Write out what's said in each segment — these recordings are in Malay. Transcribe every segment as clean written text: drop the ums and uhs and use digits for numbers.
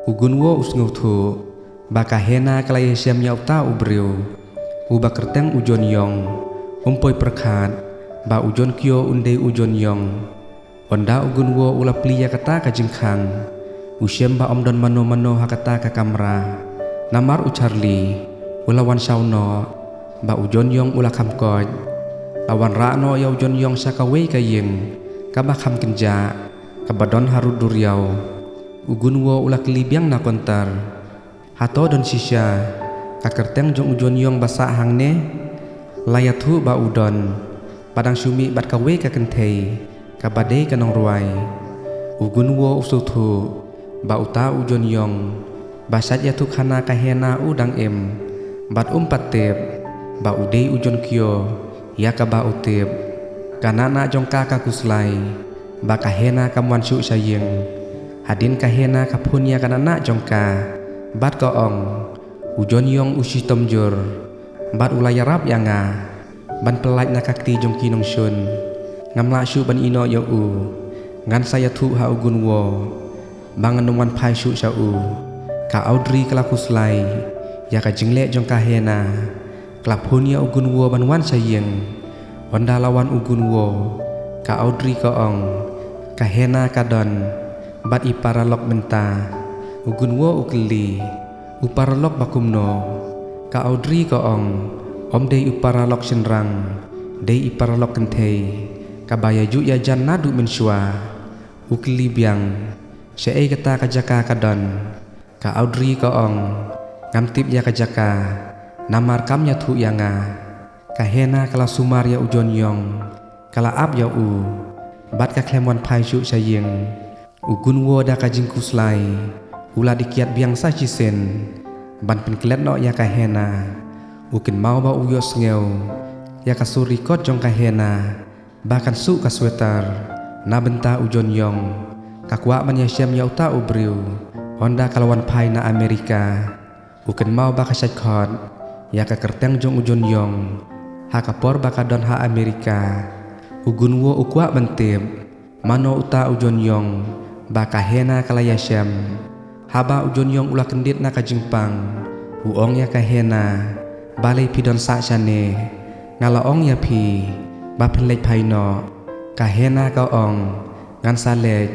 ugun wo usngu thu baka hena kalaya syam yau ta ubriu uba kerteng ujon yong umpoi perkat ba ujon kyo unde ujon yong onda ugun wo ula plia kata ka jingkhang usyem ba omdon mano hakata ka kamra namar ucharli ula wan sauno ba ujon yong ula kamkoj awan rano ya ujon yong sakawe kayeng kaba kham kenja kabadon harud duryau ugun wo ula kelibiang na kontar hato don sisya kakerteng jong ujon yong basa hangne layathu ba udon padang syumi bat kawe ka kentei kabade kanong ruai ugun wo usuthu ba uta ujon yong basat yatu khana kahena udang em bat patep ba ude ujon kyo ya kaba utep kanana jongka ka kuslai ba kahena kamwan su sayeng hadin kahena kapunya kanana jongka bat koong ujon yong usi tomjur bat ulayarap yanga ban pelaj nakakti jongki nong shun ngamla syu ban ino yo u ngan saya thu ha ugun wo bangan nongwan pai syu sa u ka audri kala kuslai ya ka jingle jongka hena klapunya ugun wo ban wan sayeng onda lawan ugun wo ka audri koong ka hena kadon bat iparalok menta ugun wo ukeli uparalok bakumno ka audri koong om dei uparalok senrang dei iparalok kentei kabaya ju ya jan nadu mensua ukeli biang syai kata kajaka kadon ka audri koong ngamtip ya kajaka namar kam ya thu yanga kahena kala sumar ya ujon yong kala ab ya u bat ka klemon pai syu sayeng ugun wo da kajing kuslai ula dikiat biang sa cisen ban penklet no ya kahena ukin mau ba uyos ngeu ya kasuri kot jong kahena bahkan su ka sweater na benta ujon yong kakwa man ya syam ya uta ubriu honda kalawan pai na Amerika ukin mau ba kasat kot ya ka kerteng jong ujon yong ha kapor ba kadon ha Amerika ugun wo ukwa bentip mano uta ujon yong baka hena kalaya syam haba ujon yong ula kendit na kajingpang uong ya kahena balai pidon sa syane ngalaong ya pi bapen lek paino kahena kaong ngan salek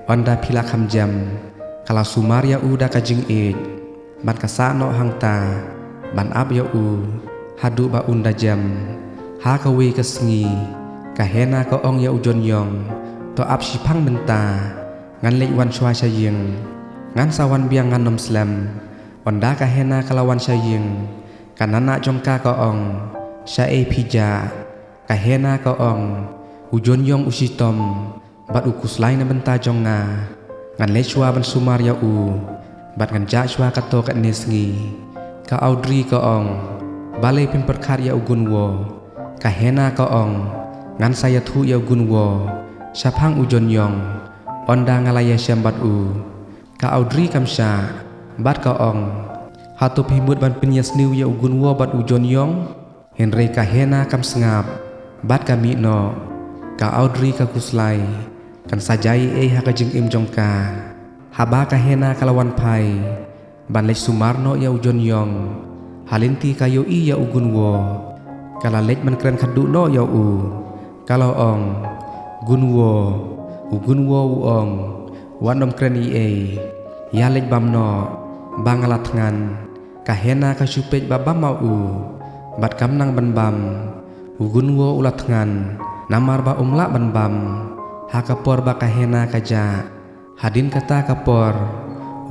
onda pila kham jam kala sumar ya uda kajing id ban kasano hangta ban ab ya u hadu ba unda jam ha kawe kesengi kahena kaong ya ujon yong to ab sipang benta ngan lek wan shwa sayeng ngan sawan biang ngan nom slam onda kahena kalawan sayeng kanana jongka koong syai pija kahena koong ujon yong usitom bat ukus lain benta jonga ngan lek shwa ban sumar ya u bat ngan ja shwa kato kat nesngi ka audri koong balai pimperkar ya ugun wo kahena koong ngan saya thu ya ugun wo syapang ujon yong onda ngalaya syambat u ka audri kamsha bat kaong hatu pimut ban penyas niu ya ugun wo bat ujon yong henry kahena kam sengap bat kami no ka audri ka kuslai kan sajai ha kajing im jongka haba kahena kalawan pai ban lek sumarno ya ujon yong halinti kayo i ya ugun wo kala lek man keren kadu no ya u kalau ong gun wo ugun wo uong wanom kren i ya lek bamno bangalat ngan kahena kasupej babam mau bat kam nang ban bam ugun wo ulat ngan namar ba umla ban bam ha kapor ba kahena kaja hadin kata kapor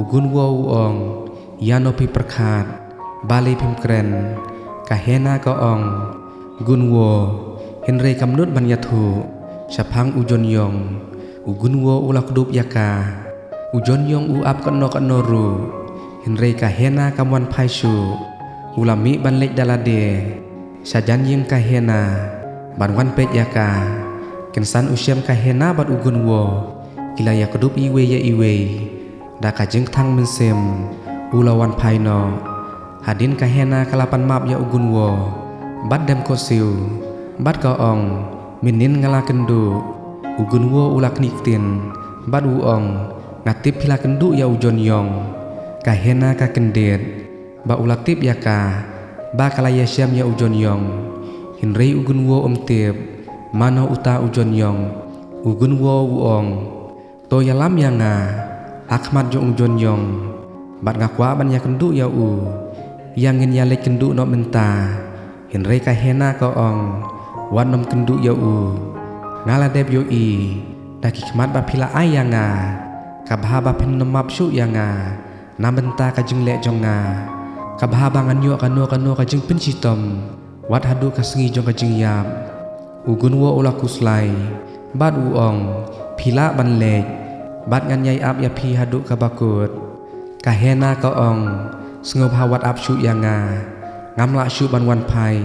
ugun wo uong ya nopi perkat balai pim kren kahena kaong gun wo henry kamnut ban yathu syapang ujon yong ugun wo ulak dup yaka ujon yong uap keno ru henry kahena kamwan paisu ulami ban lek dalade sajan yeng kahena ban wan pet yaka kensan usyam kahena bat ugun wo kila ya kedup iwe ya iwe da kajeng thang mensem ulawan paino hadin kahena kalapan map ya ugun wo bat dem kosiu bat kaong minin ngala kendu ugun wo ulak niktin bat uong ngatip pila kendu ya ujon yong kahena ka kendet ba ulatip yaka ba kalaya syam ya ujon yong hinrei ugun wo tip mano uta ujon yong ugun wo uong to yalam yanga akmat jong ujon yong bat ngakwa ban ya kendu ya yang ngin yalek kendu no menta hinrei kahena ka ong wan nom kendu ya ngala deb yo daki kemat ba pila ayanga kabha ba pen nomap syu yanga nambenta ka jeng le jonga kabha ba nganyo kano ka jeng pen sitom wat hadu ka sengi jong ka jeng yap ugun wo ula kuslai bat uong pila ban lek bat ngan yai ap ya pi hadu ka bakut kahena ka ong sengop hawat ap syu yanga ngamla syu ban wan pai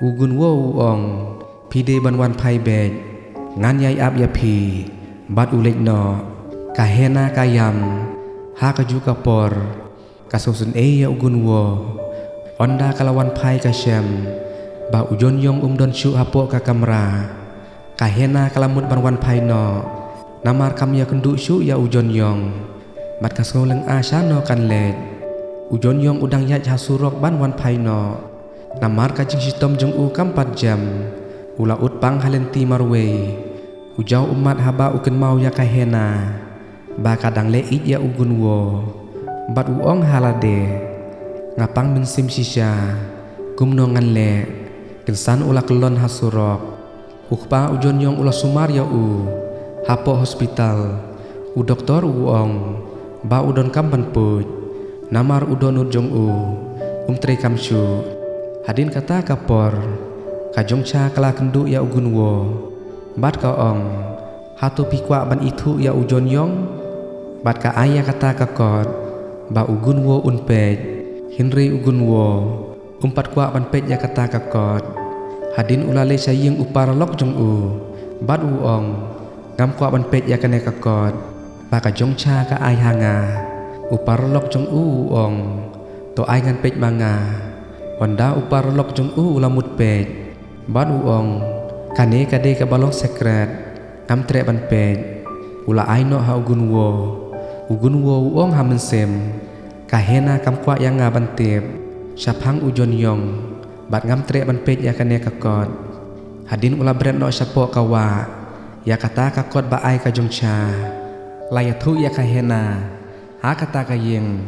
ugun wo uong pide ban wan pai bek ngan yai ap ya pi bat ulek no kahena kayam ha kaju kapor kasusun ya ugun wo onda kalawan pai kasyam ba ujon yong don syu hapo ka kamera kahena kalamut ban wan pai no namar kam ya kendu syu ya ujon yong bat kasngoleng asano kan let ujon yong udang ya hasurok ban wan pai no namar kajing sitom jong kam 4 jam ula ut pang halenti marwe ujau umat haba uken mau ya kahena ba kadang leit ya ugun wo bat uong halade ngapang mensim sisya gumno ngan le kensan ula kelon hasurok ukpa ujon yong ula sumar ya hapo hospital doktor uong ba udon kampan puj namar udon ujong tre kamsyu hadin kata kapor kajong cha kala kendu ya ugun wo bat ka ong hatu pikwa ban itu ya ujon yong bat ka ayah kata kakot ba ugun wo unpej hinri ugun wo umpat kwa ban pej ya kata kakot hadin ulale saying uparalok jong bat uong ngam kwa ban pej ya kane kakot ba ka jong cha ka ay hanga uparalok jong uong to ay ngan pej manga onda uparalok jong ulamut pej bat uong kane kade ka balong sekret ngam tre ban pej ula ay no ha ugun wo uong ha mensem kahena kam kwa yang nga ban tip syapang ujon yong bat ngam tre ban pej ya kane kakot hadin ula bret no syapo kawa ya kata kakot ba ay ka jong cha layathu ya kahena ha kata kayeng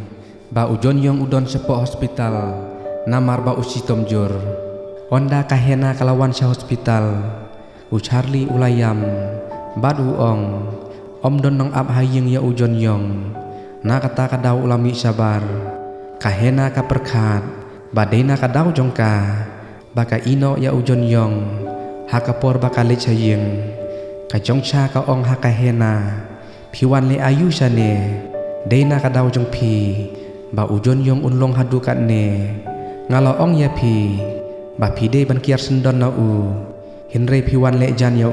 ba ujon yong udon syapo hospital namar ba usitom jur onda kahena kalawan sya hospital Charlie ulayam bat uong don nong ap hayeng ya ujon yong na kata kadaw ulami sabar kahena ka perkat badena kadaw jongka baka ino ya ujon yong hakapor baka le hayeng ka jongcha ka ong hakahena piwan le ayu sane dena kadaw jong pi ba ujon yong unlong hadu kat ne ngalo ong ya pi ba pide ban kiar sendon na hinre piwan le jan ya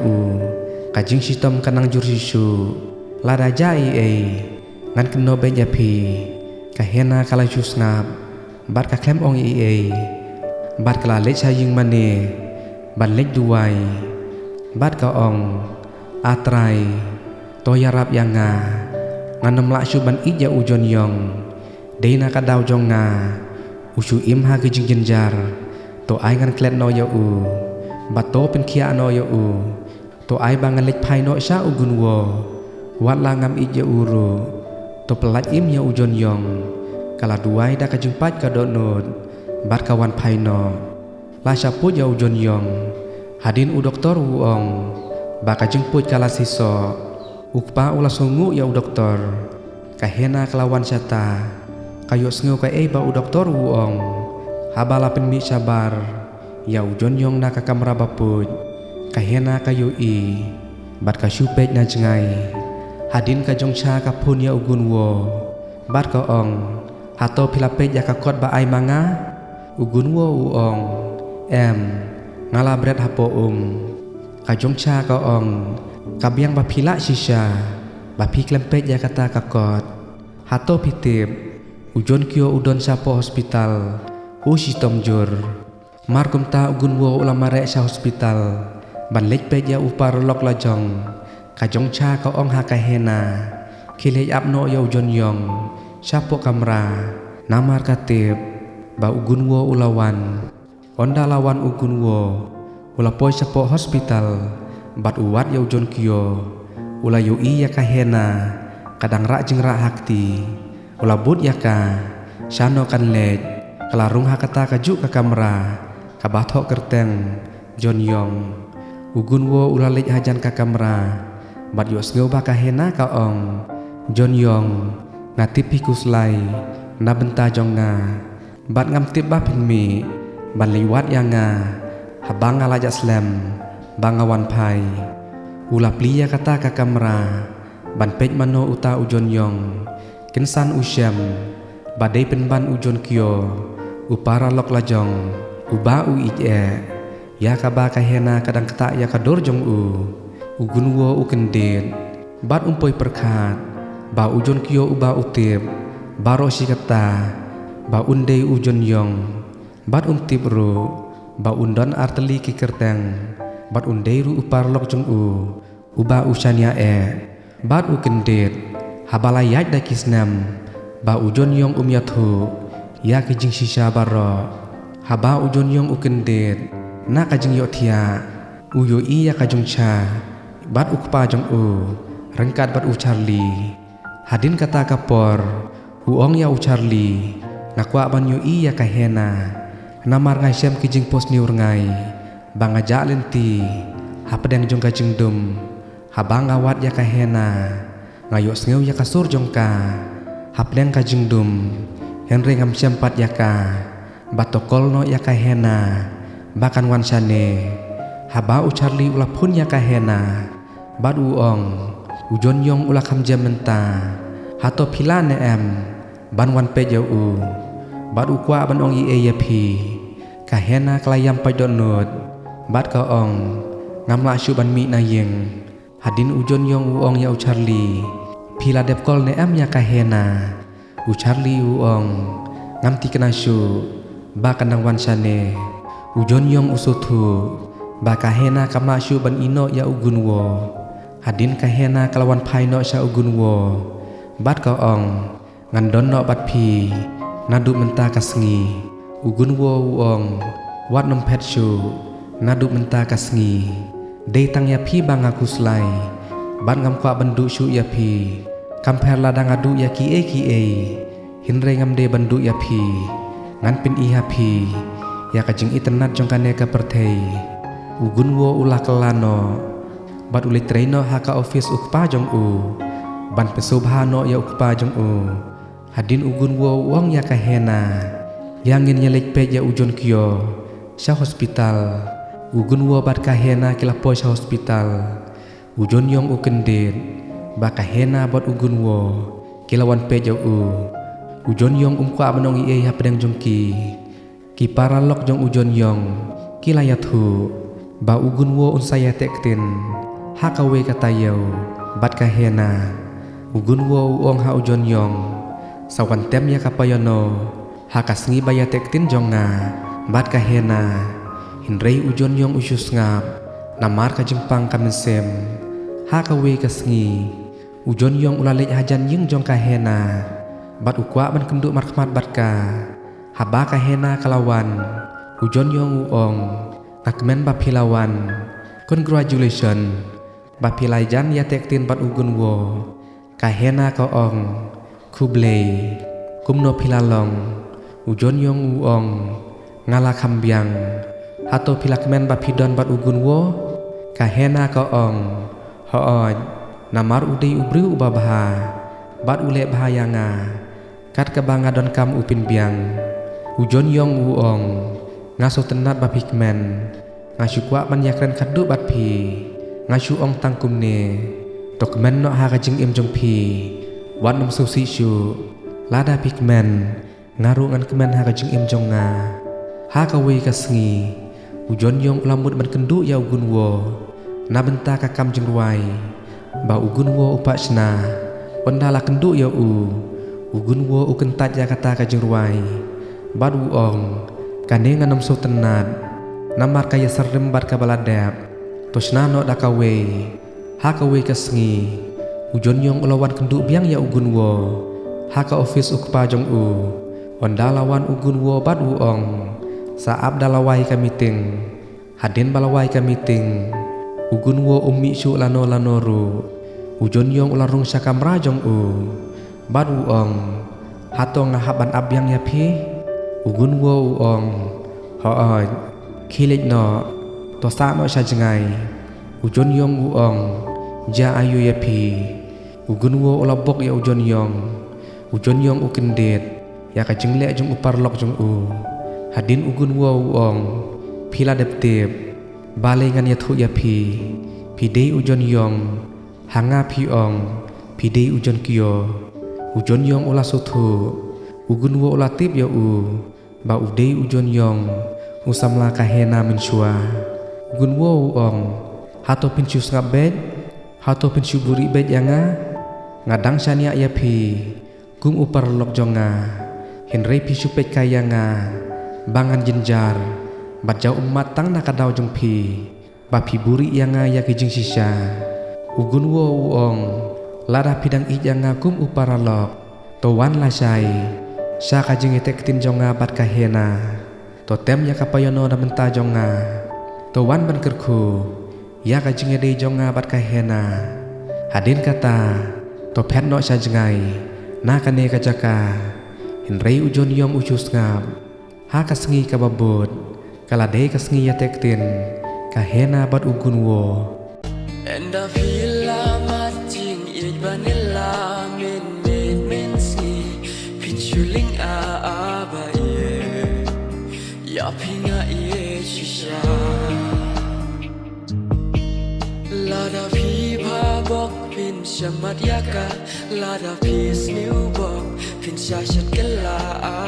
kajing sitom kanang jur sisu lada jai ngan keno ben ya pi kahena kala jus ngap bat ka klem ong bat kala le saying mane ban lek duwai bat ka ong atrai to yarap yanga nganem la syu ban ij ya ujon yong deina ka daw jong nga usu im ha gejing jenjar to ai ngan klet no ya bat to pen kia no ya to ai bangan lek pai no sya ugun wo wat langam ij ya to pelat im ya ujon yong kala duai da ka jumpat ka donut bat kawan pai no la syaput ya ujon yong hadin doktor uong baka jemput kala siso ukpa ula sungu ya doktor kahena kelawan syata kayo sengu ka ba doktor uong habala pen mi sabar ya ujon yong na ka kamera bapuj kahena kayo bat ka syupej na jengai hadin ka jongcha ka pun ya ugun wo bat ka ong hato pilapej ya ka kot ba ay manga ugun wo uong ngala bret hapo ka jongcha ka ong kabyang ba pila sisya ba pi klempej ya kata ka kot hato pitip ujon kyo udon sapo hospital sitom jur markum ta ugun wo ulama rek sa hospital ban lek pej ya uparolok lajong ka jongcha ka ong hakahena kilej apno ya ujon yong Syapo kamra namar katib ba ugun wo ulawan onda lawan ugun wo ulapoi syapo hospital bat uwat ya ujon kyo ula yui ya kahena kadang rak jeng rak hakti ula but ya ka syano kan lej kelarung hakata kaju ka kamra kabathok kerteng John Yong ugun wo ula lej hajan ka kamra bat yos ngeu ba kahena ka ong John Yong ngatipi kuslai na benta jong nga bat ngam tip ba pinmi ban liwat ya nga habang alaja slam bangawan pai ula plia kata ka kamra ban pej mano uta ujon yong kensan usyam badai penban ujon kyo upara lok lajong uba u ije ya kaba kahena kadang kata ya kador jong ugun wo ukendet bat umpoi perkat ba ujon kyo uba utip baro si kata ba undei ujon yong bat untip ru ba undon arteli ki kerteng bat undei ru upar lok jong uba usyanya bat ukendet habalayat da kisnam ba ujon yong yathu ya kijing shisha baro haba ujon yong ukendet na kajing yotia uyo iya kajong cha bat ukpa jong rengkat bat Charlie hadin kata kapor uong ya Charlie nakwa ban yo iya kahena namar ngasyam kijing pos niur ngai bang ajak lenti hapadang jong kajing dum habang awat ya kahena ngayos ngeu ya kasur jong ka hapadang kajing dum henry ngam syampat ya ka batokol no ya kahena bakan wan syane haba Charlie ula pun ya kahena bat uong ujon yong ula kam jam menta hato pila ne ban wan pe jau bat ukwa ban ong i pi kahena klayam pajdonut bat ka ong ngamla syu ban mi na yeng hadin ujon yong uong ya Charlie pila dep kol ne ya kahena Charlie uong ngamti kena syu ba kandang wan syane ujon yong usutu ba kahena kamla syu ban ino ya ugun wo hadin kahena kalawan paino sya ugun wo bat ka ong ngandon no bat pi nadu menta kasngi ugun wo uong wat nom pet syu nadu menta kasngi dei tang ya pi bang aku slai bat ngam kwa bandu syu ya pi kamper ladang adu ya ki hinre ngam de bandu ya pi ngan pin i pi ya kajing internet jong kane ka pertei ugun wo ulah kelano bat uli traino haka office ukpa jong ban pesobhano ya ukpa jong hadin ugun wo uong ya kahena yangin nyelek pe ya ujon kyo sya hospital ugun wo bat kahena kilapo sya hospital ujon yong ukendet ba kahena bat ugun wo kilawan pe ya ujon yong umkwa menong i hapadang jong ki paralok jong ujon yong kilayathu ba ugun wo unsaya tektin hakawe katayo bat kahena ugun wo uong ha ujon yong sawan tem ya kapayono hakasngi baya tektin jonga bat kahena hinrei ujon yong usyus ngap namar kajengpang kamensem hakawe kasngi ujon yong ulalej hajan yeng jong kahena bat ukwa ban kenduk markmat bat ka haba kahena kalawan ujon yong uong akmen bapilawan congratulation bapilaijan ya tektin bat ugun wo kahena ka ong kublei kumno pilalong ujon yong uong ngala kambyang hato pilakmen bapidon bat ugun wo kahena ka ong hooj namar udei ubri ubabha bat ule bahayanga kat kabanga don kam upin biang ujon yong uong ngaso tenat bapikmen ngasukwa man yakren kadu bat pi ngasu ong tangkumne tokmen no ha kajing jong pi wan nom susi syu lada pikmen ngarungan kemen ha kajing jong nga ha kawe kasngi ujon yong ulamut ban kendu ya ugun wo na benta ka kam jeng ruai ba ugun wo upasna ondala kendu ya ugun wo ukentat ya kata ka jeng ruai bat uong kane nganom so tenat namar kaya serem bat ka baladap tosna no dakawe ha kawe kasngi ujon yong ulawan kenduk biang ya ugun wo haka office ukpa jong u onda lawan ugun wo bat u ong saab dalawai ka meeting hadin balawai ka meeting ugun wo ummi syu lano ru ujon yong ularung syakamra jong u bat u ong hato ngahaban abyang ya phi ugun wo u ong ho oi khilik no to sa no sha jangai ujon yong u ong ja ayu ya phi ugun wo ulabok ya ujon yong ukendet ya ka jengle jong uparlok jong u hadin ugun wo u ong phila dep balai ngan ya thu ya phi dei ujon yong hanga phi ong phi dei ujon kyo ujon yong ula suthu ugun wo ula tip ya u ba u dei ujon yong usamla ka hena min shua ugun wo u ong hato pinchu ngabet hato pinchu buri bet yanga ngadang shania ya phi kum upar lok jonga henrei phi supet kayanga bangan jenjar bajau umat tang nakadaw jong phi ba phi buri yanga ya kijing sisa ugun wo u ong lara pidang i yanga kum upara lok towan la sai sa kajing itek tin jonga bat kahena to tem ya kapayono na menta jonga towan ban kerku ya kajing ede jonga bat kahena hadin kata to pet no sa jengai na kane kajaka henrei ujon yong ucus ngap ha kasengi kababot kalade kasengi ya tektin kahena bat ugun wo and I feel matching it vanilla min ski pinchuling ba ya pinga shisha lada phi ba bok pin shamat yaka lada phi sniu bok pin sha shat kala